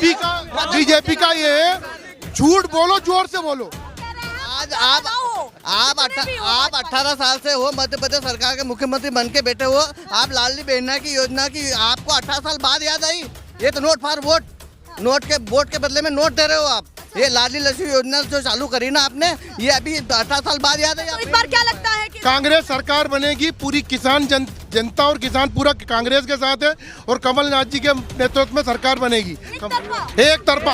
BJP का ये है, झूठ बोलो, जोर से बोलो। आज आप 18 साल से हो, मध्य प्रदेश सरकार के मुख्यमंत्री बन के बैठे हो। आप लाडली बहना की योजना की आपको 18 साल बाद याद आई? ये तो नोट फॉर वोट, वोट के बदले में नोट दे रहे हो आप। ये लाडली लक्ष्मी योजना जो चालू करी ना आपने, ये अभी 18 साल बाद याद है। तो इस बार क्या लगता है कि कांग्रेस सरकार बनेगी, पूरी किसान जनता और किसान पूरा कांग्रेस के साथ है, और कमलनाथ जी के नेतृत्व में सरकार बनेगी एक तरफा।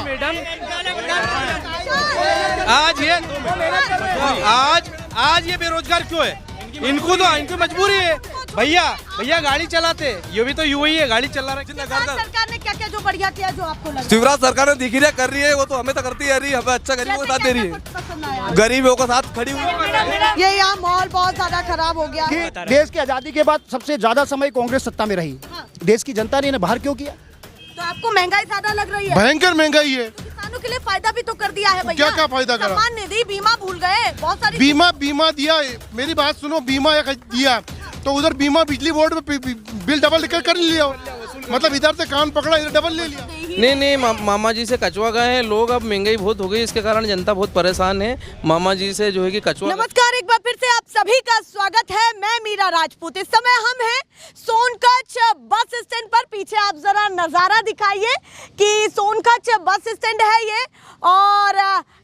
आज ये बेरोजगार क्यों है? इनकी मजबूरी है। भैया गाड़ी चलाते, ये भी तो यूं ही है, गाड़ी चला रहा है। सरकार ने क्या क्या जो बढ़िया किया जो आपको लगा? शिवराज सरकार ने दिखिया कर रही है, वो तो हमें तो करती है, हमें अच्छा गरीबों के साथ दे रही है, गरीबों के साथ खड़ी हुई है। ये यहाँ माहौल बहुत ज्यादा खराब हो गया। देश की आजादी के बाद सबसे ज्यादा समय कांग्रेस सत्ता में रही। देश की जनता ने इन्हें बाहर क्यों किया? तो आपको महंगाई ज्यादा लग रही है? भयंकर महंगाई है। किसानों के लिए फायदा भी तो कर दिया है भैया। क्या फायदा करा? सम्मान निधि, बीमा भूल गए, बहुत सारी बीमा दिया। मेरी बात सुनो, बीमा दिया तो उधर बीमा बिजली बोर्ड में बिल डबल कर लिया, मतलब इधर से कान पकड़ा, इधर डबल ले लिया। नहीं, मामा जी से कचवा गए हैं लोग। अब महंगाई बहुत हो गई, इसके कारण जनता बहुत परेशान है। मामा जी से जो है कि कचवा। नमस्कार, एक बार फिर से आप सभी का स्वागत है। मैं मीरा राजपूत। इस समय हम हैं सोनकच्छ बस स्टैंड पर। पीछे आप जरा नजारा दिखाइए कि सोनकच्छ बस स्टैंड है ये, और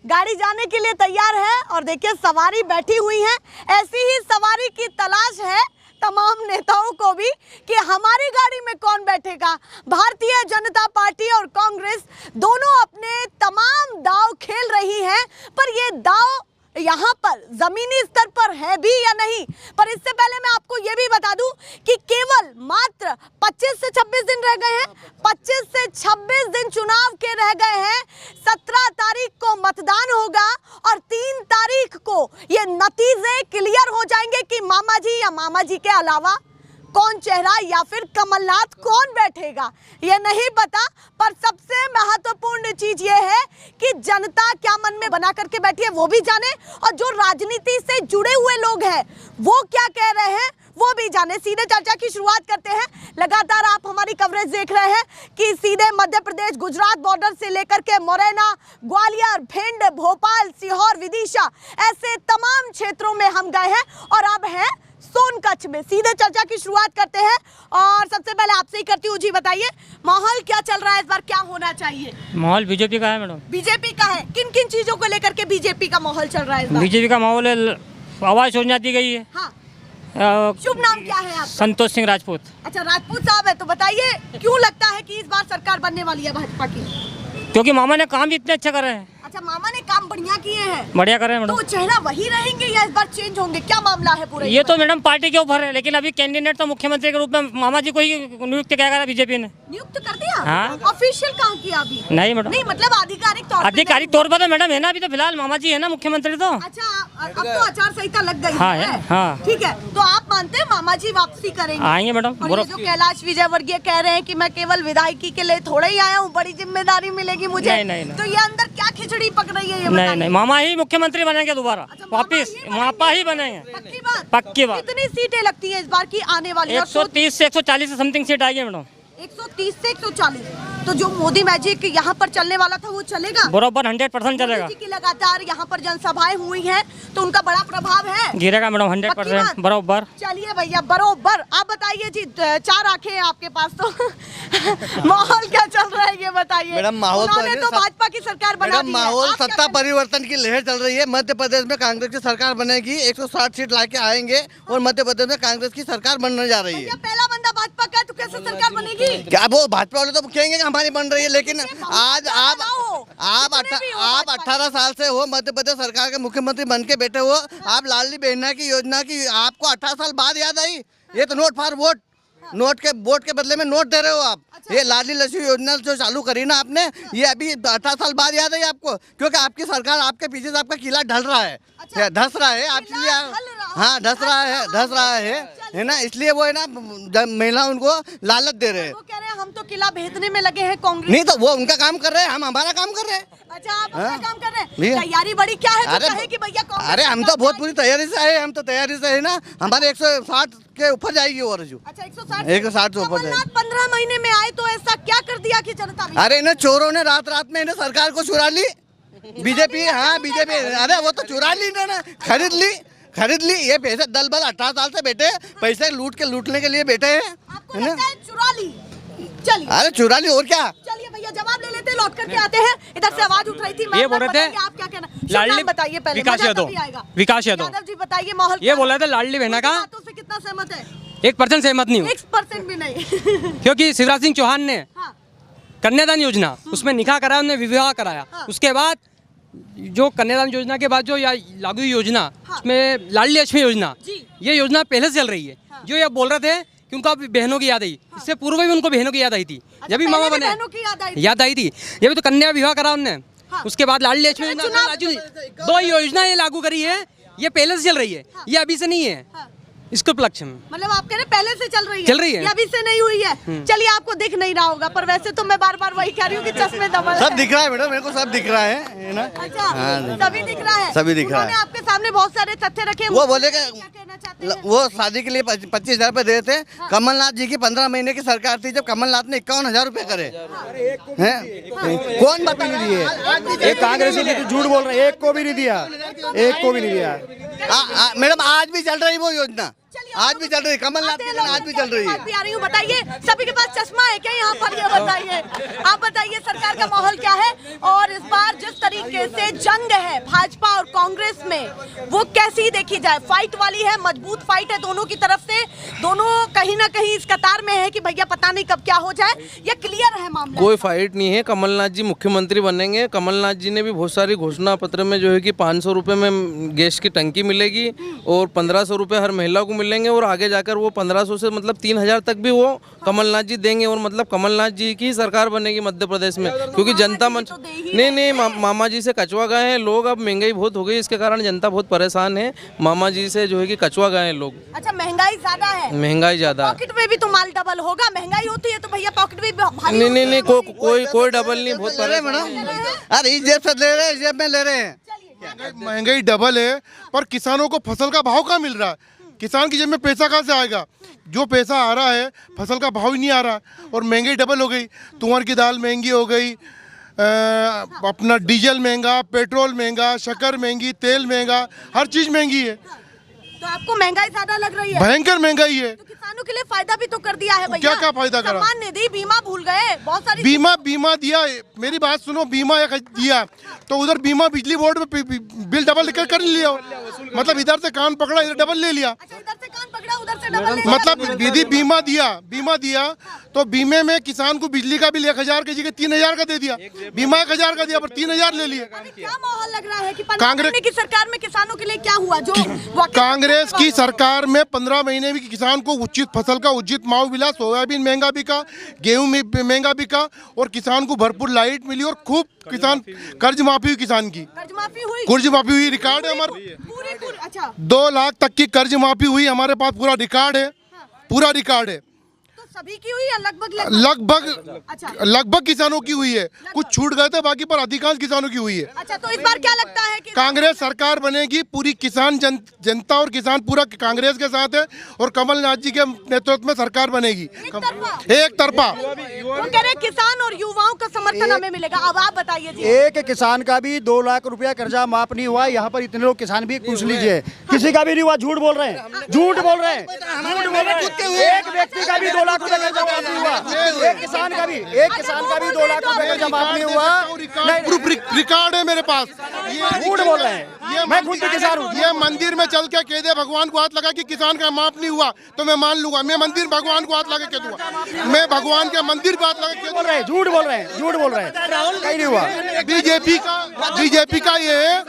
गाड़ी जाने के लिए तैयार है। और देखिए सवारी बैठी हुई है। ऐसी ही सवारी की तलाश है तमाम नेताओं को भी कि हमारी गाड़ी में कौन बैठेगा। भारतीय जनता पार्टी और कांग्रेस दोनों अपने तमाम दांव खेल रही हैं, पर ये दांव यहाँ पर जमीनी स्तर पर है भी या नहीं। पर इससे पहले मैं आपको ये भी बता दूं कि केवल मात्र 25 से 26 दिन रह गए हैं। 25 से 26 दिन चुनाव के रह गए हैं। 17 तारीख को मतदान होगा और 3 तारीख को ये नतीजे क्लियर हो जाएंगे कि मामा जी या मामा जी के अलावा कौन चेहरा या फिर कमलनाथ कौन बैठेगा, ये नहीं पता। पर सबसे महत्वपूर्ण चीज ये है कि जनता क्या मन में बना करके बैठी है वो भी जाने, और जो राजनीति से जुड़े हुए लोग हैं वो क्या कह रहे हैं वो भी जाने। सीधे चर्चा की शुरुआत करते हैं। लगातार आप हमारी कवरेज देख रहे हैं कि सीधे मध्य प्रदेश गुजरात बॉर्डर से लेकर के मुरैना, ग्वालियर, भिंड, भोपाल, सीहोर, विदिशा, ऐसे तमाम क्षेत्रों में हम गए हैं और अब हैं सोनकच्छ में। सीधे चर्चा की शुरुआत करते हैं और सबसे पहले आपसे ही करती हूँ। जी बताइए, माहौल क्या चल रहा है इस बार, क्या होना चाहिए? माहौल बीजेपी का है मैडम। बीजेपी का है। किन किन चीजों को लेकर के बीजेपी का माहौल चल रहा है इस बार? बीजेपी का माहौल है, आवाज योजना दी गई है। हाँ। शुभ नाम क्या है आपका? संतोष सिंह राजपूत। अच्छा, राजपूत साहब है। तो बताइए क्यों लगता है कि इस बार सरकार बनने वाली है भाजपा की? क्योंकि मामा ने काम भी इतने अच्छे करे हैं। अच्छा, मामा ने काम बढ़िया किए हैं। बढ़िया करे हैं मैडम। तो चेहरा वही रहेंगे या इस बार चेंज होंगे, क्या मामला है पूरा? ये तो मैडम पार्टी के ऊपर है, लेकिन अभी कैंडिडेट तो मुख्यमंत्री के रूप में मामा जी को ही नियुक्त किया गया बीजेपी ने। नियुक्त कर दिया? हाँ। ऑफिशियल कहाँ किया अभी? नहीं मैडम। नहीं मतलब आधिकारिक तौर पर? आधिकारिक तौर पर तो मैडम है ना, अभी तो फिलहाल मामा जी है ना मुख्यमंत्री। तो अच्छा, अब तो आचार संहिता लग गई हाँ है। हाँ। ठीक है, तो आप मानते हैं मामा जी वापसी करेंगे? आएंगे मैडम। और ये जो कैलाश विजयवर्गीय कह रहे हैं कि मैं केवल विधायकी के लिए थोड़ा ही आया हूँ, बड़ी जिम्मेदारी मिलेगी मुझे। नहीं। तो ये अंदर क्या खिचड़ी पक रही है ये? नहीं, मामा ही मुख्यमंत्री बनेंगे दोबारा। अच्छा, वापिस मापा ही बनेंगे। पक्की बात? पक्की बात। कितनी सीटें लगती है इस बार की आने वाली? 130 से 140 समथिंग सीट आएगी मैडम। 130 से 140। तो जो मोदी मैजिक यहाँ पर चलने वाला था वो चलेगा? बराबर 100% चलेगा। मोदी जी की लगातार यहाँ पर जनसभाएं हुई हैं तो उनका बड़ा प्रभाव है। गिरेगा मैडम 100% बराबर। चलिए भैया, बरोबर। आप बताइए जी, 4 आंखें हैं आपके पास तो माहौल क्या चल रहा है ये बताइए। मैडम माहौल तो भाजपा की सरकार बना दी है। माहौल आप क्या सत्ता कहेंगे? परिवर्तन की लहर चल रही है। मध्य प्रदेश में कांग्रेस की सरकार बनेगी, 160 सीट लाके आएंगे और मध्य प्रदेश में कांग्रेस की सरकार बनने जा रही है। भैया, पहला बंदा भाजपा का है तो कैसे सरकार बनेगी? क्या वो भाजपा वाले तो कहेंगे कि हमारी बन रही है, लेकिन आज आप 18 साल से हो, मध्य प्रदेश सरकार के मुख्यमंत्री बन के बैठे हो। आप लाडली बहना की योजना की आपको 18 साल बाद याद आई? ये तो नोट फॉर वोट, वोट के बदले में नोट दे रहे हो आप। ये लाडली लक्ष्मी योजना जो चालू करी ना आपने, ये अभी 18 साल बाद याद आई आपको? क्योंकि आपकी सरकार आपके पीछे से आपका किला ढल रहा है। अच्छा, धस रहा है आप, इसलिए हाँ धस रहा है ना, इसलिए वो है ना महिला उनको लालच दे रहे हैं। वो कह रहे हैं हम तो किला भेदने में लगे हैं कांग्रेस। नहीं तो वो उनका काम कर रहे हैं, हम हमारा काम कर रहे हैं। अच्छा आप अपना काम कर रहे हैं, भैया। तैयारी बड़ी क्या है जो अरे कहे कि भैया कांग्रेस अरे हम तो बहुत पूरी तैयारी से आए, हम तो तैयारी से है ना, हमारे 160 के ऊपर जाएगी और जो अच्छा 160 160 से ऊपर जाएगी। कमलनाथ 15 महीने में आए तो ऐसा क्या कर दिया कि जनता भी अरे इन्हें चोरों ने रात रात में इन्हें सरकार को चुरा ली, बीजेपी, हाँ बीजेपी, अरे वो तो चुरा ली इन्होंने, खरीद ली। ये पैसे दल बल 18 साल से बैठे, पैसे लूटने के लिए बैठे हैं, आपको है ना? लगता है चुरा ली? चलिए अरे चुरा ली और क्या। चलिए भैया जवाब ले लेते हैं, लौट करके आते हैं। इधर से आवाज उठ रही थी, ये बोल रहे थे, आप क्या कहना, शुभ लाडली नाम बताइए पहले, विकास मजा यादव, तभी आएगा। विकास यादव जी बताइए माहौल ये क्या बोल है? रहे थे लाडली बहना का बातों से कितना सहमत है? 1% सहमत नहीं हूँ, 1% भी नहीं। क्योंकि शिवराज सिंह चौहान ने हाँ, कन्यादान योजना उसमें निकाह कराया, उन्हें विवाह कराया, उसके बाद जो कन्यादान योजना के बाद जो लागू हुई योजना, उसमें लाडली लक्ष्मी योजना, जी। ये योजना पहले से चल रही है। जो ये बोल रहे थे कि उनको अब बहनों की याद आई, इससे पूर्व भी उनको बहनों की याद आई थी, जब भी मामा पहले भी बने बहनों की याद आई थी, जब भी तो कन्या विवाह करा उनने, उसके बाद लाडली लक्ष्मी चुनाव- योजना, 2 योजना ये लागू करी है, ये पहले से चल रही है, ये अभी से नहीं है। इसके उपलक्ष्य में मतलब आप कह रहे हैं पहले से चल रही है, है। ये अभी से नहीं हुई है। चलिए आपको दिख नहीं रहा होगा, पर वैसे तो मैं बार बार वही कह रही हूँ कि चश्मे दबल सब है। दिख रहा है मैडम, मेरे को सब दिख रहा है ना। अच्छा हाँ, सभी दिख रहा है, सभी दिख रहा है। उन्होंने आपके सामने बहुत सारे तथ्य रखे, वो बोले कि क्या कहना चाहते हैं? वो शादी के लिए 25,000 रुपए दे थे। कमलनाथ जी की 15 महीने की सरकार थी, जब कमलनाथ ने 51,000 रुपए करे हैं, कौन बात नहीं दिए? एक कांग्रेसी ने तो झूठ बोल रहे हैं, एक को भी नहीं दिया, एक को भी नहीं दिया। मैडम आज भी चल रही वो योजना, आज भी चल रही है, कमलनाथ आते की हैं योजना लोग, आज भी चल रही है। बात भी आ रही हूँ। बताइए सभी के पास चश्मा है क्या यहाँ पर, ये बताइए। आप बताइए सरकार का माहौल क्या है, और इस बार जिस तरीके से जंग है भाजपा और कांग्रेस में, वो कैसी देखी जाए? फाइट वाली है, मजबूत फाइट है दोनों की तरफ से, दोनों कहीं ना कहीं इस कतार में है कि भैया पता नहीं कब क्या हो जाए, ये क्लियर है मामला? कोई फाइट नहीं है, कमलनाथ जी मुख्यमंत्री बनेंगे। कमलनाथ जी ने भी बहुत सारी घोषणा पत्र में जो है कि 500 रुपये में गैस की टंकी मिलेगी और 1500 रुपये हर महिला को मिलेंगे, और आगे जाकर वो 1500 से मतलब 3000 तक भी वो कमलनाथ जी देंगे, और मतलब कमलनाथ जी की सरकार बनेगी मध्य प्रदेश में, क्योंकि जनता मन नहीं मामा जी से कचवा गए हैं लोग। अब महंगाई बहुत हो गई, इसके कारण जनता बहुत परेशान है, मामा जी से जो है कि कचवा गए हैं लोग। अच्छा महंगाई ज्यादा है, महंगाई ज्यादा है। पॉकेट में भी तो माल डबल होगा, महंगाई होती है तो भैया पॉकेट भी भारी नहीं होती नहीं है। नहीं कोई डबल नहीं, बहुत ले रहे हैं मैडम, अरे इस जेब से ले रहे हैं, इस जेब में ले रहे हैं। महंगाई डबल है, पर किसानों को फसल का भाव कहाँ मिल रहा है? किसान की जेब में पैसा कहाँ से आएगा? जो पैसा आ रहा है फसल का भाव ही नहीं आ रहा, और महंगाई डबल हो गई। तुअर की दाल महंगी हो गई, अपना डीजल महंगा, पेट्रोल महंगा, शक्कर महंगी, तेल महंगा, हर चीज़ महंगी है। तो आपको महंगाई ज्यादा लग रही है? भयंकर महंगाई है। तो किसानों के लिए फायदा भी तो कर दिया है भैया। क्या क्या फायदा करा? सम्मान निधि, बीमा भूल गए, बहुत सारी बीमा दिया। मेरी बात सुनो, बीमा एक दिया तो उधर बीमा बिजली बोर्ड में बिल डबल कर लिया, मतलब इधर से कान पकड़ा, इधर डबल ले लिया। अच्छा इधर से कान पकड़ा, उधर से डबल ले लिया। मतलब यदि बीमा दिया तो बीमे में किसान को बिजली का बिल 1000 की जगह 3000 का दे दिया, बीमा 1000 का दिया पर 3000 ले लिए। अभी क्या माहौल लग रहा है कि कांग्रेस की सरकार में किसानों के लिए क्या हुआ? जो वाकई कांग्रेस की सरकार में 15 महीने में किसान को उचित फसल का उचित भाव मिला, सोयाबीन महंगा बिका, गेहूं महंगा बिका, और किसान को भरपूर लाइट मिली, और खूब किसान कर्ज माफी हुई, किसान की कर्ज माफी हुई, रिकॉर्ड है हमारे। पूरी अच्छा 2 लाख तक की कर्ज माफी हुई, हमारे पास पूरा रिकॉर्ड है, पूरा रिकॉर्ड है। तो सभी की हुई या लगभग किसानों की हुई है, कुछ छूट गए थे बाकी, पर अधिकांश किसानों की हुई है। अच्छा तो इस बार क्या लगता है कि कांग्रेस सरकार बनेगी, पूरी किसान जनता और किसान पूरा कांग्रेस के साथ है, और कमलनाथ जी के नेतृत्व में सरकार बनेगी एक तरफा। वो कह रहे किसान और युवाओं का समर्थन हमें मिलेगा। अब आप बताइए जी। एक किसान का भी 2 लाख रुपया कर्जा माफ नहीं हुआ। यहाँ पर इतने लोग किसान भी पूछ लीजिए, किसी का भी नहीं हुआ। झूठ बोल रहे हैं, झूठ बोल रहे हैं, झूठ बोल रहे हैं। एक व्यक्ति का भी 2 लाख रुपया कर्जा माफ नहीं हुआ, एक किसान का भी 2 लाख रुपया कर्जा माफ नहीं हुआ। रिकॉर्ड है मेरे पास, झूठ बोल रहे हैं। मैं खुद किसान हूँ। ये मंदिर में चल के कह दे भगवान को हाथ लगा कि किसान का माफ नहीं हुआ तो मैं मान लूंगा, मैं मंदिर भगवान को हाथ लगा के दूंगा, मैं भगवान के मंदिर पे हाथ लगा के बोल रहे हैं, झूठ बोल रहे हैं, झूठ बोल रहे हैं, कहीं नहीं हुआ। बीजेपी का ये है,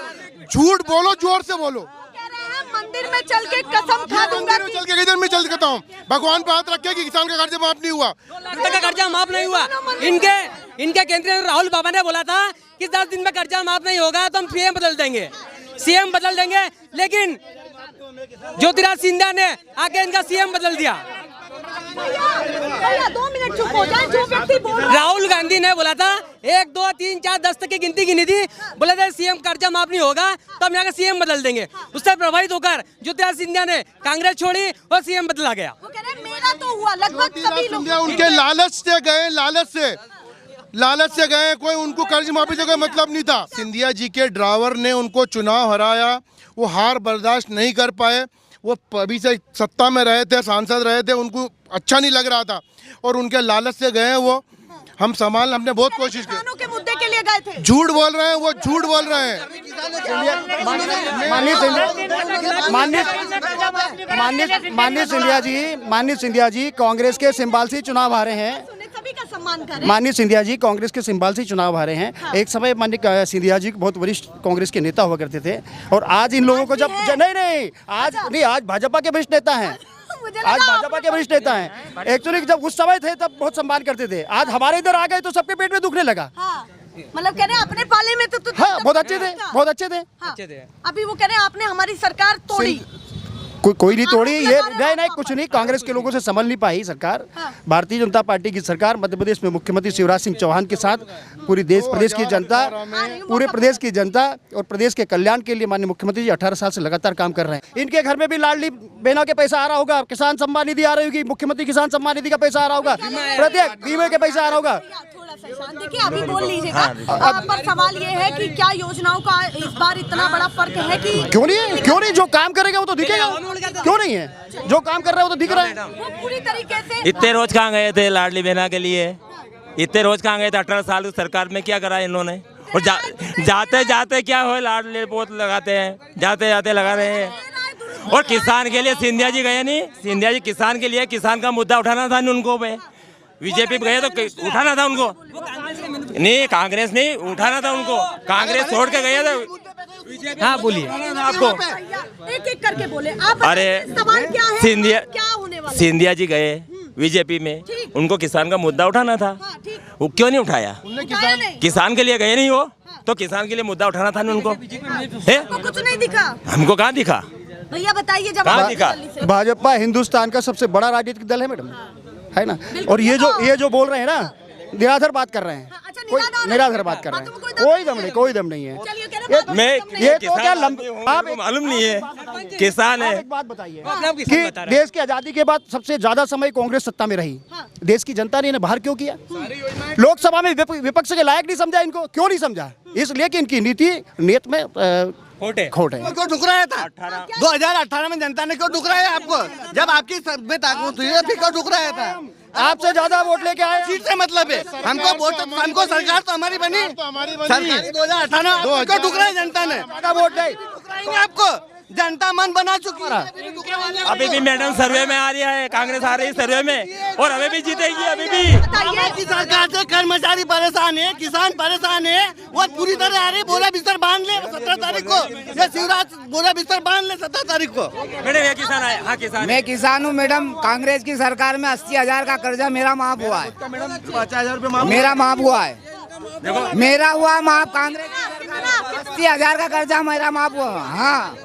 झूठ बोलो, जोर से बोलो। कह रहे हैं मंदिर में चल के कसम खा दूंगा कि चल के किधर में चल कहता हूँ, भगवान पे हाथ रखे कि किसान का कर्जा माफ नहीं हुआ। का कर्जा माफ नहीं हुआ। इनके केंद्रीय राहुल बाबा ने बोला था कि 10 दिन में कर्जा माफ नहीं होगा तो हम सीएम बदल देंगे, लेकिन ज्योतिराज सिंधिया ने आके इनका सीएम बदल दिया। भैया 2 मिनट चुप हो जाए। जो व्यक्ति बोल रहा है राहुल गांधी ने बोला था 1 2 3 4 10 तक की गिनती गिनी थी, बोले थे सीएम कर्जा माफ नहीं होगा तो हम यहाँ का सीएम बदल देंगे। उससे प्रभावित होकर ज्योतिरादित्य सिंधिया ने कांग्रेस छोड़ी और सीएम बदला गया। वो कह रहे हैं मेरा तो हुआ, लगभग सभी लोग उनके लालच से गए, लालच से गए, कोई उनको कर्ज माफी से कोई मतलब नहीं था। सिंधिया जी के ड्राइवर ने उनको चुनाव हराया, वो हार बर्दाश्त नहीं कर पाए, वो अभी से सत्ता में रहे थे, सांसद रहे थे, उनको अच्छा नहीं लग रहा था और उनके लालच से गए वो। हमने बहुत कोशिश की। किसानों के मुद्दे के लिए गए थे। झूठ बोल रहे हैं वो, झूठ बोल रहे हैं। माननीय सिंधिया जी कांग्रेस के सिंबल से चुनाव हारे हैं। सभी का सम्मान कर रहे हैं। माननीय सिंधिया जी कांग्रेस के सिंबल से चुनाव हारे हैं। एक समय माननीय सिंधिया जी बहुत वरिष्ठ कांग्रेस के नेता हुआ करते थे और आज इन लोगों को जब आज भाजपा के वरिष्ठ नेता हैं। आज भाजपा के वरिष्ठ नेता हैं। एक्चुअली जब उस समय थे तब बहुत सम्मान करते थे, आज हमारे इधर आ गए तो सबके पेट में दुखने लगा। हाँ, मतलब कह रहे हैं अपने पाले में तो हाँ, बहुत अच्छे थे, बहुत अच्छे थे। हाँ, अभी वो कह रहे हैं आपने हमारी सरकार तोड़ी। कोई नहीं तोड़ी, ये नहीं कुछ नहीं, कांग्रेस के लोगों से संभल नहीं पाई सरकार। भारतीय जनता पार्टी की सरकार मध्य प्रदेश में मुख्यमंत्री शिवराज सिंह चौहान के साथ पूरे प्रदेश की जनता, पूरे प्रदेश की जनता और प्रदेश के कल्याण के लिए माननीय मुख्यमंत्री जी 18 साल से लगातार काम कर रहे हैं। इनके घर में भी लाडली बहनों के पैसा आ रहा होगा, किसान सम्मान निधि आ रही होगी, मुख्यमंत्री किसान सम्मान निधि का पैसा आ रहा होगा, प्रत्येक बीमे के पैसा आ रहा होगा। देखिए अभी बोल लीजिएगा, पर सवाल ये है कि क्या योजनाओं का इस बार इतना बड़ा फर्क है कि क्यों नहीं, जो काम करेगा वो तो दिखेगा, क्यों नहीं है, जो काम कर रहा है वो तो दिख रहा है। वो पूरी तरीके से इतने रोज कहाँ गए थे लाडली बहना के लिए, इतने रोज कहाँ गए थे 18 साल की सरकार में, क्या करा इन्होंने? और जाते जाते क्या हो, लाडली बहुत लगाते हैं, जाते जाते लगा रहे हैं। और किसान के लिए सिंधिया जी गए नहीं, सिंधिया जी किसान के लिए, किसान का मुद्दा उठाना था उनको पे, बीजेपी गए तो उठाना था उनको, नहीं कांग्रेस नहीं उठाना था उनको, कांग्रेस छोड़ के गए थे। हाँ बोलिए आपको एक एक करके बोले आप। अरे सवाल क्या है, सिंधिया क्या होने वाला? सिंधिया जी गए बीजेपी में, उनको किसान का मुद्दा उठाना था, वो क्यों नहीं उठाया? किसान के लिए गए नहीं वो, तो किसान के लिए मुद्दा उठाना था उनको। कुछ नहीं दिखा, हमको कहाँ दिखा भैया बताइए जब कहाँ दिखा? भाजपा हिंदुस्तान का सबसे बड़ा राजनीतिक दल है मैडम, है ना। और ये जो बोल रहे हैं ना, निराधार बात कर रहे हैं, कोई निराधार बात कर रहे हैं, कोई दम नहीं है। मैं ये तो क्या आप मालूम नहीं है, किसान है। एक बात बताइए कि देश की आजादी के बाद सबसे ज्यादा समय कांग्रेस सत्ता में रही, देश की जनता ने इन्हें बाहर क्यों किया? लोकसभा में विपक्ष के लायक नहीं समझा इनको, क्यों नहीं समझा? इसलिए कि इनकी नीति नीयत में खोट है। क्यों ठुकराया था 2018 में जनता ने? क्यों ठुकराया आपको? जब आपकी सब में ताकत हुई फिर क्यों ठुकराया था? आपसे ज्यादा वोट लेके आए, सीट से मतलब है हमको वोट, हमको सरकार तो हमारी बनी, सरकार 2018 क्यों ठुकराया जनता ने? ज्यादा वोट नहीं ठुकराएंगे आपको, जनता मन बना चुकी है। अभी भी मैडम सर्वे में आ रही है, कांग्रेस आ रही है सर्वे में, और अभी भी जीतेगी। अभी भी की सरकार से कर्मचारी परेशान है, किसान परेशान है, वो पूरी तरह आ रही। बोरा बिस्तर बांध ले 17 तारीख को, ये शिवराज बोरा बिस्तर बांध ले 17 तारीख को। मैडम ये किसान आए, हाँ किसान। मैं किसान हूँ मैडम, कांग्रेस की सरकार में 80,000 का कर्जा मेरा माफ हुआ है, 50,000 रुपये मेरा माफ हुआ है, मेरा हुआ माफ। कांग्रेस 80,000 का कर्जा मेरा माफ हुआ, हाँ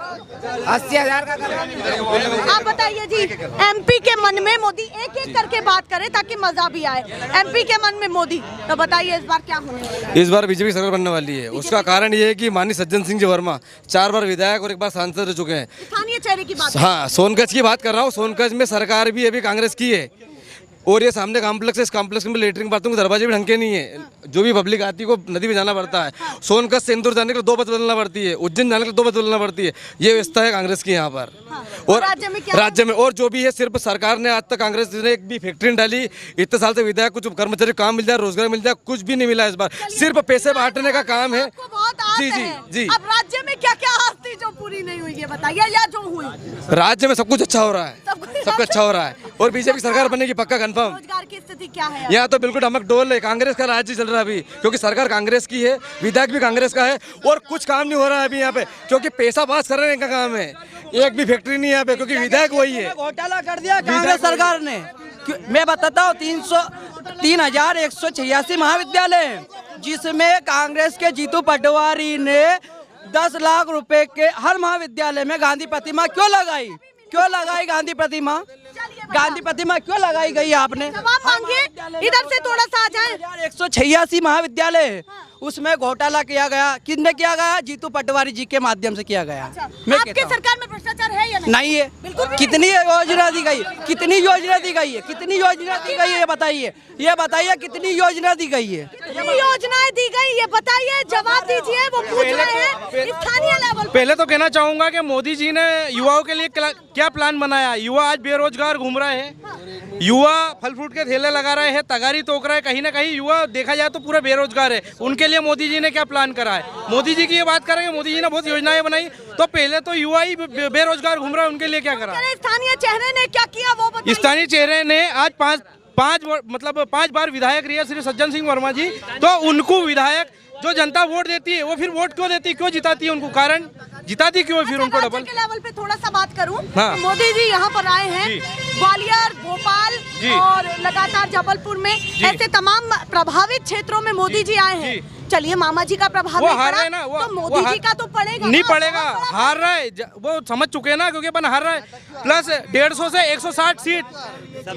80,000 का कर्जा। आप बताइए जी, एमपी के मन में मोदी, एक एक करके बात करें ताकि मजा भी आए। एमपी के मन में मोदी, तो बताइए इस बार क्या होने वाला है? इस बार बीजेपी सरकार बनने वाली है। उसका कारण ये है कि माननीय सज्जन सिंह जी वर्मा 4 बार विधायक और 1 बार सांसद रह चुके हैं। स्थानीय चेहरे की बात। हाँ, सोनकच्छ की बात कर रहा हूँ। सोनकच्छ में सरकार भी अभी कांग्रेस की है, और ये सामने कॉम्प्लेक्स है, इस कॉम्प्लेक्स में लेटरिन बाथरूम के दरवाजे भी ढंग के नहीं है। जो भी पब्लिक आती है को नदी में जाना पड़ता है। सोनकच्छ से इंदौर जाने के लिए 2 बस बदलना पड़ती है, उज्जैन जाने के लिए 2 बस बदलना पड़ती है। ये व्यवस्था है कांग्रेस की यहाँ पर। और राज्य में और जो भी है, सिर्फ सरकार ने आज तक कांग्रेस ने एक भी फैक्ट्री नहीं डाली। इतने साल से विधायक कुछ कर्मचारी काम मिल जाए, रोजगार मिल जाए, कुछ भी नहीं मिला इस बार। सिर्फ पैसे बांटने का काम है। जी। अब राज्य में क्या क्या आस्ती जो पूरी नहीं हुई है बताइए, या जो हुई? राज्य में सब कुछ अच्छा हो रहा है, सब कुछ अच्छा हो रहा है, और बीजेपी सरकार बनेगी पक्का कंफर्म। रोजगार की स्थिति क्या है? यहाँ तो बिल्कुल ढमक डोल है, कांग्रेस का राज्य चल रहा है अभी, क्योंकि सरकार कांग्रेस की है, विधायक भी कांग्रेस का है, और कुछ काम नहीं हो रहा है अभी यहाँ पे, क्योंकि पैसा पास कर रहे हैं, इनका काम है। एक भी फैक्ट्री नहीं है यहाँ पे, क्योंकि विधायक वही है। घोटाला कर दिया कांग्रेस सरकार ने। मैं बताता हूँ, 3,186 महाविद्यालय हैं, जिसमें कांग्रेस के जीतू पटवारी ने 10 लाख रुपए के हर महाविद्यालय में गांधी प्रतिमा क्यों लगाई गांधी प्रतिमा? गांधी प्रतिमा क्यों लगाई गई है आपने? जवाब मांगिए, इधर से थोड़ा सा आ जाए। 186 महाविद्यालय है, उसमें घोटाला किया गया। किसने किया गया? जीतू पटवारी जी के माध्यम से किया गया। मैं आपके सरकार में भ्रष्टाचार है या नहीं? नहीं है। कितनी योजना दी गई? कितनी योजना दी गई है? कितनी योजना दी गई है? ये बताइए, ये बताइए कितनी योजना दी गई है? कितनी योजनाएं दी गई ये बताइए, जवाब दीजिए। वो पूछ रहे हैं स्थानीय लेवल पर। पहले तो कहना चाहूंगा कि मोदी जी ने युवाओं के लिए क्या प्लान बनाया। युवा आज बेरोजगार घूम रहे हैं, युवा फल फ्रूट के ठेले लगा रहे हैं, तगारी तोक रहे हैं। कहीं ना कहीं युवा देखा जाए तो पूरा बेरोजगार है। उनके लिए मोदी जी ने क्या प्लान करा है? मोदी जी की ये बात करेंगे, मोदी जी ने बहुत योजनाएं बनाई, तो पहले तो युवा ही बेरोजगार घूम रहा है, उनके लिए क्या करा? स्थानीय चेहरे ने क्या किया वो बताइए। स्थानीय चेहरे ने आज पांच बार विधायक रहे श्री सज्जन सिंह वर्मा जी, तो उनको विधायक जो जनता वोट देती है वो फिर वोट क्यों देती है, क्यों जिताती है उनको? कारण जिताती क्यों है फिर उनको डबल? के लेवल पे थोड़ा सा बात करूं, हाँ। मोदी जी यहाँ पर आए हैं, ग्वालियर, भोपाल और लगातार जबलपुर में ऐसे तमाम प्रभावित क्षेत्रों में मोदी जी आए हैं। चलिए, मामा जी का प्रभाव नहीं हार पड़ा, रहे हैं ना, तो मोदी जी का तो पड़ेगा नहीं ना, पड़ेगा। हार रहा है, वो समझ चुके हैं ना, क्योंकि अपन हार रहा है। प्लस 150 से 160 सीट,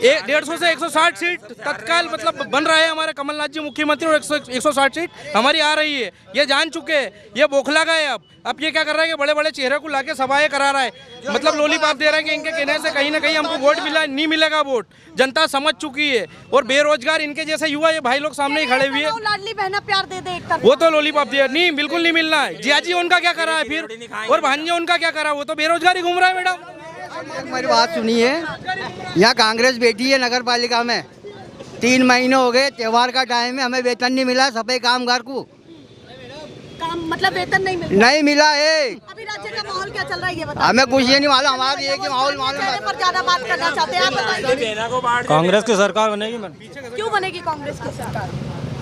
150 से 160 सीट तत्काल मतलब बन रहा है हमारे कमलनाथ जी मुख्यमंत्री, और 160 सीट हमारी आ रही है। ये जान चुके हैं, ये बौखला गए। अब ये क्या कर रहा है कि बड़े बड़े चेहरे को लाके सभाएं करा रहा है, मतलब लॉलीपॉप दे रहा है कि इनके कहने से कहीं ना कहीं हमको वोट मिला, नहीं मिलेगा वोट। जनता समझ चुकी है, और बेरोजगार इनके जैसे युवा ये भाई लोग सामने ही खड़े हुए हैं। लाडली बहना प्यार दे दे एक तरफ, वो तो लॉलीपॉप दिया नहीं, बिल्कुल नहीं मिलना है। जियाजी उनका क्या करा है फिर, और भांजे उनका क्या करा? वो तो बेरोजगारी घूम रहा है मैडम। मेरी बात सुनिए, यहाँ कांग्रेस बैठी है नगर पालिका में, 3 महीने हो गए, त्योहार का टाइम है, हमें वेतन नहीं मिला। सफाई कामगार को काम मतलब वेतन नहीं मिला है। अभी राज्य का माहौल क्या चल रहा है ये बताइए। हमें कुछ ये नहीं मालूम, हमारा ये कि माहौल मालूम है। पर ज्यादा बात करना चाहते हैं आप बताइए। कांग्रेस की सरकार बनेगी मैम। क्यों बनेगी कांग्रेस की सरकार?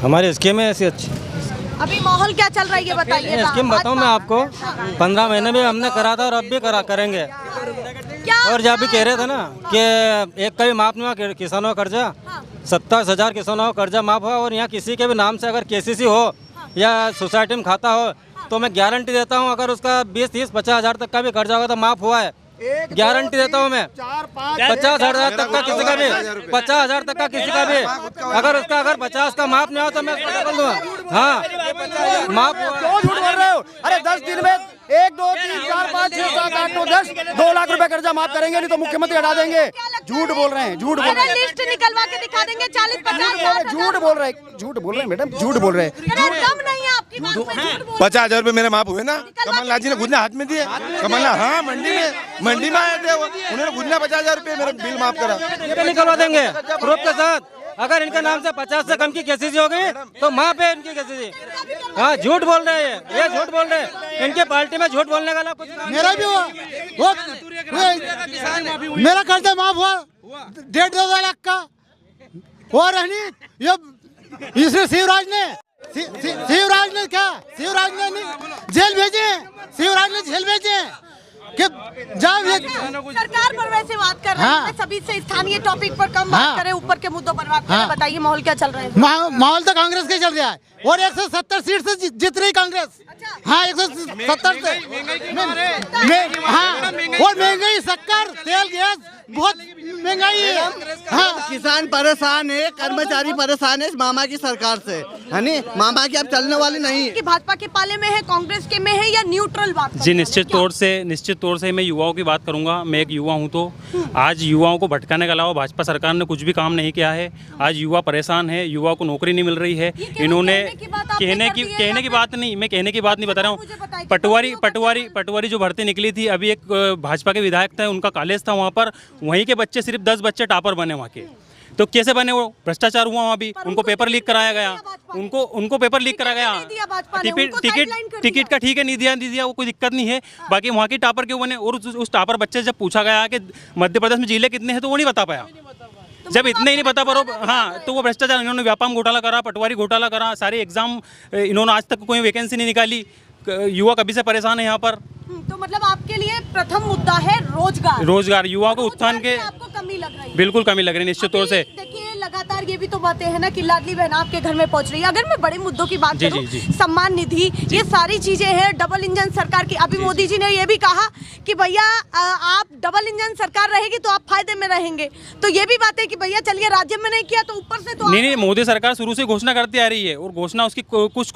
हमारी स्कीम है ऐसी अच्छी। अभी माहौल क्या चल रहा है ये बताइए। स्कीम बताऊँ मैं आपको, 15 महीने में हमने करा था और अब भी करेंगे। और जब भी कह रहे थे ना कि एक का भी माफ नहीं हुआ किसानों का कर्जा, 27,000 किसानों का कर्जा माफ हुआ। और यहाँ किसी के भी नाम से अगर KCC हो या सोसाइटी में खाता हो, तो मैं गारंटी देता हूँ अगर उसका 20, 30, 50,000 तक का भी कर्जा होगा तो माफ हुआ है। गारंटी देता हूँ मैं। 50,000 तक का किसी का भी, 50,000 तक का किसी का भी, अगर 50 का माफ नहीं हो तो मैं डबल दूंगा। हाँ, माफ। क्यों झूठ बोल रहे हो? अरे 10 दिन में 1, 2, 3, 4, 5, 6, 7, 8, 9, 10, 2 लाख रुपए कर्जा माफ करेंगे, नहीं तो मुख्यमंत्री हटा देंगे। झूठ बोल रहे हैं, झूठ बोल रहे हैं, लिस्ट निकलवा के दिखा देंगे 40-50 झूठ बोल रहे हैं, झूठ बोल रहे हैं मैडम, झूठ बोल रहे हैं। दम नहीं है आपकी बात पे, झूठ बोल 50,000 रुपए मेरे माफ हुए ना, कमलनाथ जी ने गुजने हाथ में दिए। कमलनाथ हाँ मंडी में आए थे, उन्होंने गुजने 50,000 रुपए मेरा बिल माफ करा। ये निकलवा देंगे प्रूफ के साथ। अगर इनके नाम से 50 से कम की KCC हो गई तो माफ है इनकी KCC। हाँ, झूठ बोल रहे हैं, ये झूठ बोल रहे हैं। इनके पार्टी में झूठ बोलने का कुछ। मेरा भी हुआ, मेरा कर्जा माफ हुआ 1.5-2 लाख का। और रहनी ये इसने शिवराज ने क्या, शिवराज ने जेल भेजे, शिवराज ने जेल भेजे कि जब सरकार पर वैसे बात कर रहे हैं, सभी से स्थानीय टॉपिक पर कम बात करें, ऊपर के मुद्दों पर बात करें। बताइए माहौल क्या चल रहा है? माहौल तो कांग्रेस का चल रहा है, और 170 सीट से जीत रही कांग्रेस। हाँ, 170 से। हाँ, और महंगाई, शक्कर, तेल, गैस बहुत महंगाई है। हाँ, किसान परेशान है, कर्मचारी परेशान है इस मामा की सरकार से, है नी? मामा की अब चलने वाली नहीं। कि भाजपा के पाले में है, कांग्रेस के में है, या न्यूट्रल बात? जी, निश्चित तौर से मैं युवाओं की बात करूंगा। मैं एक युवा हूं, तो आज युवाओं को भटकाने के अलावा भाजपा सरकार ने कुछ भी काम नहीं किया है। आज युवा परेशान है, युवा को नौकरी नहीं मिल रही है। इन्होंने कहने की बात नहीं, मैं कहने की बात नहीं बता रहा हूँ। पटवारी जो भर्ती निकली थी, अभी एक भाजपा के विधायक थे, उनका कॉलेज था वहाँ पर, वहीं के बच्चे सिर्फ 10 बच्चे टॉपर बने वहाँ के। तो कैसे बने? वो भ्रष्टाचार हुआ वहाँ भी, उनको पेपर लीक कराया गया, उनको पेपर लीक कराया गया। टिकट का ठीक है, नहीं दिया वो कोई दिक्कत नहीं है। बाकी वहाँ के टॉपर क्यों बने? और उस टॉपर बच्चे जब पूछा गया कि मध्य प्रदेश में जिले कितने हैं, तो वो नहीं बता पाया। जब इतने ही नहीं बता पा रहा, हाँ, तो वो भ्रष्टाचार, इन्होंने व्यापार घोटाला करा, पटवारी घोटाला करा, सारे एग्जाम इन्होंने आज तक कोई वैकेंसी नहीं निकाली। युवा कभी से परेशान है यहाँ पर। तो मतलब आपके लिए प्रथम मुद्दा है रोजगार। युवा को उत्थान के आपको कमी लग रही है? बिल्कुल कमी लग रही है, निश्चित तौर से। देखिए, लगातार ये भी तो बातें है ना कि लाडली बहन आपके घर में पहुंच रही है। अगर मैं बड़े मुद्दों की बात करूं, सम्मान निधि, ये सारी चीजें हैं डबल इंजन सरकार की। अभी मोदी जी ने ये भी कहा कि भैया आप डबल इंजन सरकार रहेगी तो आप फायदे में रहेंगे। तो ये भी बात है कि भैया चलिए राज्य में नहीं किया तो ऊपर से तो नहीं, मोदी सरकार शुरू से घोषणा करती आ रही है और घोषणा उसकी कुछ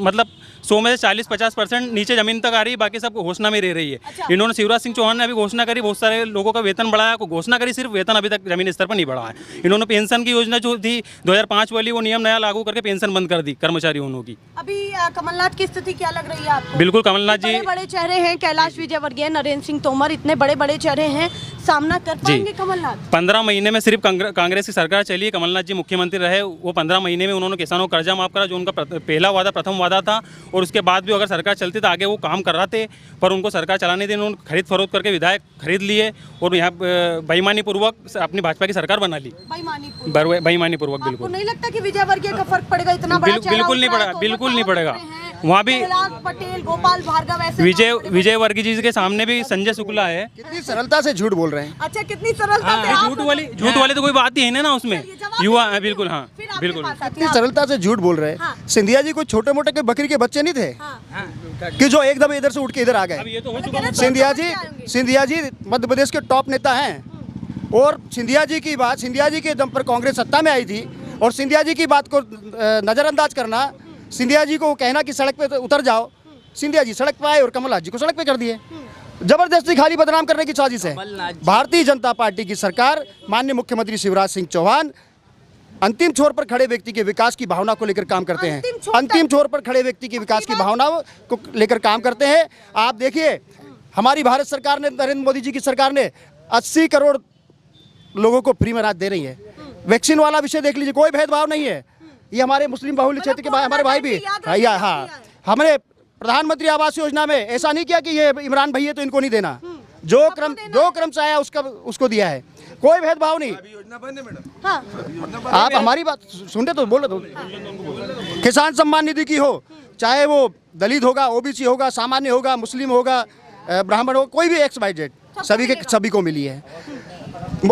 मतलब 100 में से 40-50% नीचे जमीन तक आ रही है, बाकी सब घोषणा में रह रही है। इन्होंने शिवराज सिंह चौहान ने अभी घोषणा करी, बहुत सारे लोगों का वेतन बढ़ाया, घोषणा करी, सिर्फ वेतन अभी तक जमीन स्तर पर नहीं बढ़ा है। इन्होंने पेंशन की योजना जो थी 2005 वाली, वो नियम नया लागू करके पेंशन बंद कर दी कर्मचारियों की। अभी कमलनाथ की स्थिति क्या लग रही है आपको? बिल्कुल कमलनाथ जी बड़े चेहरे हैं, कैलाश विजयवर्गीय, नरेंद्र सिंह तोमर, इतने बड़े बड़े चेहरे हैं, सामना कर पाएंगे कमलनाथ? 15 महीने में सिर्फ कांग्रेस की सरकार चली, कमलनाथ जी मुख्यमंत्री रहे, वो 15 महीने में उन्होंने किसानों को कर्जा माफ करा, जो उनका पहला वादा, प्रथम वादा था। और उसके बाद भी अगर सरकार चलती तो आगे वो काम कर रहे थे, पर उनको सरकार चलाने देने, उन्होंने खरीद फरोख्त करके विधायक खरीद लिए और यहाँ बेईमानी पूर्वक अपनी भाजपा की सरकार बना ली। बेईमानी पूर्वक बिल्कुल। आपको नहीं लगता कि विजयवर्गीय का फर्क पड़ेगा? इतना बड़ा बिल्कुल नहीं पड़ेगा, बिल्कुल नहीं पड़ेगा। वहाँ भी पटेल, गोपाल भार्गव, ऐसे विजयवर्गीय जी के सामने भी संजय शुक्ला है। कितनी सरलता से झूठ बोल रहे हैं। अच्छा, कितनी सरलता से? झूठ वाली तो कोई बात ही है ना उसमें। युवा है, बिल्कुल, हाँ बिल्कुल, कितनी सरलता से झूठ बोल रहे हैं। सिंधिया जी कोई छोटे मोटे के बकरी के बच्चे नहीं थे कि जो एकदम इधर से उठ के इधर आ गए। सिंधिया जी मध्य प्रदेश के टॉप नेता हैं और सिंधिया जी की बात, सिंधिया जी के दम पर कांग्रेस सत्ता में आई थी और सिंधिया जी की बात को नजरअंदाज करना, सिंधिया जी को कहना कि सड़क पे उतर जाओ, सिंधिया जी सड़क पे आए और कमलनाथ जी को सड़क पे कर दिए। जबरदस्ती खाली बदनाम करने की साजिश है। भारतीय जनता पार्टी की सरकार, माननीय मुख्यमंत्री शिवराज सिंह चौहान अंतिम छोर पर खड़े व्यक्ति के विकास की भावना को लेकर काम करते हैं। अंतिम छोर पर खड़े व्यक्ति की विकास की भावना को लेकर काम करते हैं। आप देखिए, हमारी भारत सरकार ने, नरेंद्र मोदी जी की सरकार ने 80 करोड़ लोगों को फ्री में अनाज दे रही है। वैक्सीन वाला विषय देख लीजिए, कोई भेदभाव नहीं है। ये हमारे मुस्लिम बहुल्य क्षेत्र के हमारे भाई भी, हाँ, हमने प्रधानमंत्री आवास योजना में ऐसा नहीं किया कि ये इमरान भाई है तो इनको नहीं देना। जो क्रम से आया उसको दिया है, कोई भेदभाव नहीं। आप हमारी बात सुनते तो बोलो तो। किसान सम्मान निधि की हो, चाहे वो दलित होगा, ओबीसी होगा, सामान्य होगा, मुस्लिम होगा, ब्राह्मण होगा, कोई भी XYZ, सभी को मिली है।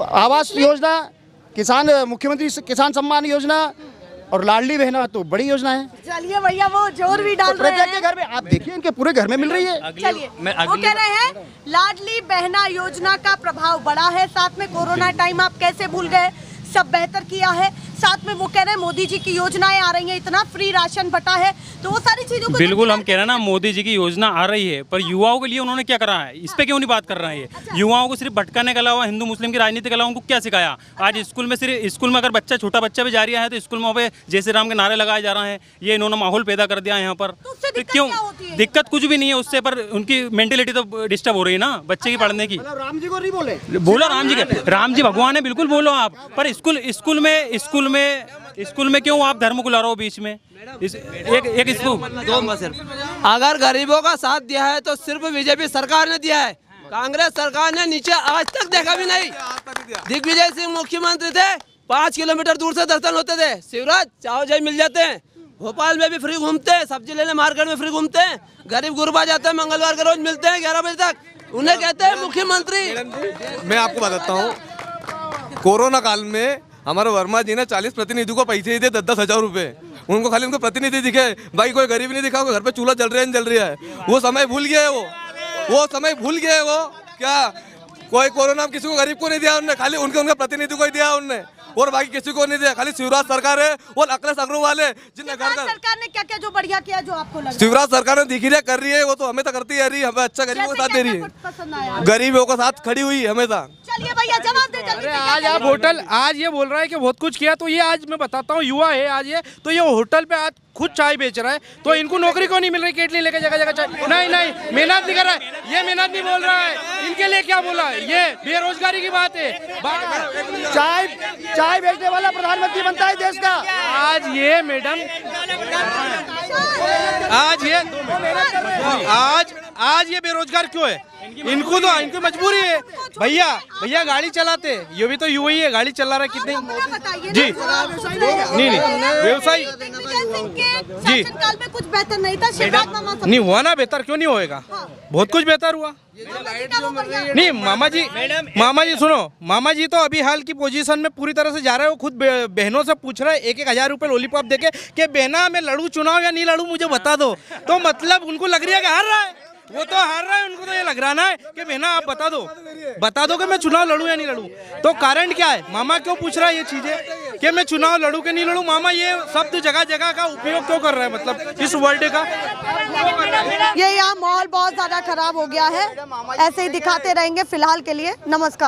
आवास योजना, मुख्यमंत्री किसान सम्मान योजना और लाडली बहना तो बड़ी योजना है। चलिए भैया, वो जोर भी डाल रहे हैं। के घर में आप देखिए, इनके पूरे घर में मिल रही है। चलिए, वो कह रहे हैं लाडली बहना योजना का प्रभाव बड़ा है, साथ में कोरोना टाइम आप कैसे भूल गए, सब बेहतर किया है। साथ में वो कह रहे हैं मोदी जी की योजनाएं आ रही हैं, इतना फ्री राशन बटा है, तो वो सारी चीजों को बिल्कुल हम कह रहे हैं ना, मोदी जी की योजना आ रही है, पर युवाओं के लिए उन्होंने क्या करा है, इस पे क्यों नहीं बात कर रहे हैं? अच्छा। युवाओं को सिर्फ भटकाने के अलावा, हिंदू मुस्लिम की राजनीति के अलावा उनको क्या सिखाया? आज स्कूल में, सिर्फ स्कूल में अगर छोटा बच्चा भी जा रहा है तो स्कूल में वहाँ पे जय श्री राम के नारे लगाए जा रहे हैं। ये इन्होंने माहौल पैदा कर दिया यहाँ पर। तो क्यों? दिक्कत कुछ भी नहीं है उससे, पर उनकी मेंटेलिटी तो डिस्टर्ब हो रही है ना बच्चे की पढ़ने की। राम जी को नहीं बोले, बोलो राम जी भगवान है, बिल्कुल बोलो आप, पर स्कूल में क्यों आप धर्म को ला रहे हो बीच में? एक स्कूल, अगर गरीबों का साथ दिया है तो सिर्फ बीजेपी सरकार ने दिया है, कांग्रेस सरकार ने नीचे आज तक देखा भी नहीं। दिग्विजय सिंह मुख्यमंत्री थे, 5 किलोमीटर दूर से दर्शन होते थे। शिवराज चाहो जय मिल जाते हैं, भोपाल में भी फ्री घूमते हैं, सब्जी लेने मार्केट में फ्री घूमते हैं, गरीब गुरबा जाते हैं, मंगलवार के रोज मिलते हैं 11 बजे तक, उन्हें कहते हैं मुख्यमंत्री। मैं आपको बताता हूँ, कोरोना काल में हमारे वर्मा जी ने 40 प्रतिनिधि को पैसे दिए 10-10 हजार रुपए। उनको खाली उनको प्रतिनिधि दिखे, भाई कोई गरीब नहीं दिखा, घर पे चूल्हा जल रहा है। वो समय भूल गए, वो समय भूल गए। वो क्या कोई कोरोना किसी को गरीब को नहीं दिया उन्होंने, खाली उनके प्रतिनिधि को ही दिया उन्होंने, और बाकी किसी को नहीं दिया। खाली शिवराज सरकार है और अखिलेश अग्रवाल है जिनने घर सरकार ने क्या क्या जो बढ़िया किया जो आपको लगा? शिवराज सरकार ने दिखी कर रही है, वो तो हमें तो करती है रही, हमें अच्छा गरीबों का साथ दे रही है, गरीबों का साथ खड़ी हुई हमेशा। चलिए भैया जवाब दे जल्दी। आज आप होटल, आज ये बोल रहा है कि बहुत कुछ किया, तो ये आज मैं बताता हूँ, युवा है आज ये, तो ये होटल पे आज खुद चाय बेच रहा है, तो इनको नौकरी क्यों नहीं मिल रही? केटली लेके जगह जगह चाय, नहीं मेहनत नहीं कर रहा है, ये मेहनत नहीं बोल रहा है, इनके लिए क्या बोला है? ये बेरोजगारी की बात है। चाय बेचने वाला प्रधानमंत्री बनता है देश का। आज ये मैडम, आज ये बेरोजगार क्यों है? इनको तो इनकी मजबूरी है। भैया गाड़ी चलाते, ये भी तो युवा ही है, गाड़ी चला रहा है कितने जी। नहीं व्यवसाय सिंह के शासनकाल में कुछ बेहतर नहीं था, शिवराज मामा सब नहीं हुआ ना बेहतर, क्यों नहीं होएगा? बहुत कुछ बेहतर हुआ। नहीं मामा जी सुनो, मामा जी तो अभी हाल की पोजीशन में पूरी तरह से जा रहे हो, खुद बहनों से पूछ रहे हैं 1,000 रुपए लॉलीपॉप देके कि बहना मैं लड़ू चुनाव या नहीं लड़ू मुझे बता दो। तो मतलब उनको लग रहा है कि हार रहा है, वो तो हार रहा है, उनको तो ये लग रहा है कि बहना आप बता दो कि मैं चुनाव लड़ूं या नहीं लड़ूं। तो कारण क्या है, मामा क्यों पूछ रहा है ये चीजें कि मैं चुनाव लड़ूं कि नहीं लड़ूं? मामा ये शब्द जगह जगह का उपयोग क्यों कर रहा है, मतलब इस वर्ड का? ये यहाँ माहौल बहुत ज्यादा खराब हो गया है, ऐसे ही दिखाते रहेंगे फिलहाल के लिए। नमस्कार।